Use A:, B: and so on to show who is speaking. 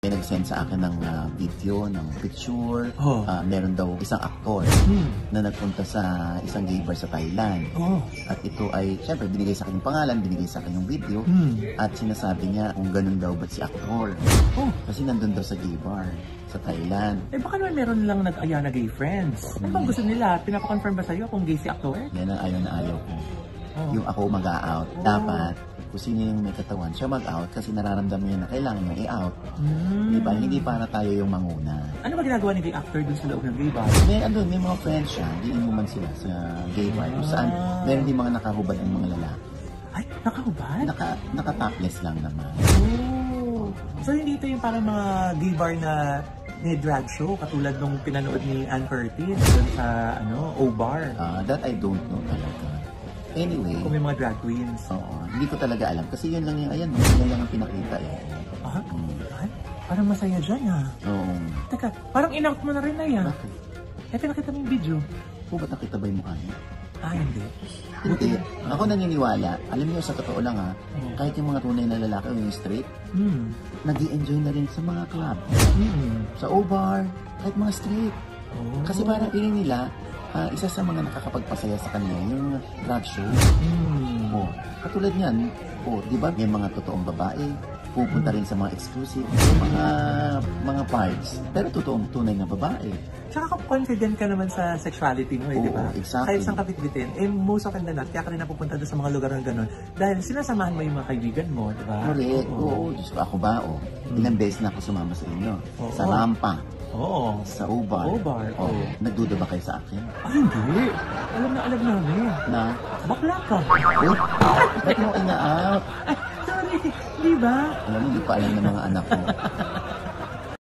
A: May nag-send sa akin ng video, ng picture. Meron daw isang aktor na nagpunta sa isang gay bar sa Thailand. At ito ay, syempre, binigay sa akin yung pangalan, binigay sa akin yung video. At sinasabi niya kung ganun daw ba't si aktor. Kasi nandun daw sa gay bar sa Thailand.
B: Eh baka naman meron lang nag-aya na gay friends. Ano bang gusto nila? Pinapakonfirm ba sa'yo kung gay si aktor?
A: Yan ang ayaw na ayaw ko. Yung ako mag-a-out. Dapat, kung sino yung may katawan, siya mag-out kasi nararamdaman niya na kailangan niya i-out. Diba? Hindi para tayo yung manguna.
B: Ano ba ginagawa ni gay actor dun sa loob ng gay bar?
A: May mga friends siya, di inuman sila sa gay bar. Kung saan, meron din mga nakahubad ng mga lalaki.
B: Ay, nakahubad?
A: Naka-topless lang naman.
B: So hindi ito yung parang mga gay bar na drag show katulad nung pinanood ni Ann Curtis dun sa O-Bar.
A: That I don't know talaga. Anyway.
B: Kung may mga drag queens.
A: Oo. Hindi ko talaga alam. Kasi yun lang yung, yun lang ang pinakita eh.
B: Ay, parang masaya dyan
A: Oo.
B: Teka, parang in-out mo na rin na yan.
A: Bakit?
B: Eh, pinakita mo yung video.
A: Ba't nakita ba yung mukha niya?
B: Hindi.
A: Hindi. Ako naniniwala. Alam niyo, sa totoo lang kahit yung mga tunay na lalaki o yung straight, nag-i-enjoy na rin sa mga club. Sa O-Bar, kahit mga straight. Kasi parang piling nila, isa sa mga nakakapagpasaya sa kanila yung drag show. Katulad niyan, di ba may mga totoong babae, pupunta rin sa mga exclusive, mga parts. Pero totoong tunay na babae.
B: Tsaka confident ka naman sa sexuality mo di ba?
A: Exactly.
B: Kahit saan kapit-bitin, most of the night, kaya ka rin napupunta doon sa mga lugar na gano'n. Dahil sinasamahan mo yung mga kaibigan mo, di ba?
A: Correct. Diyos ko, ako ba? Ilang beses na ako sumama sa inyo. Sa Rampa. Sa O-Bar. Nagduda ba kayo sa akin?
B: Hindi. Alam namin.
A: Na?
B: Bakla ka.
A: Ba't mo ina-out?
B: Sorry, di ba?
A: Alam mo, hindi pa alam ng mga anak ko.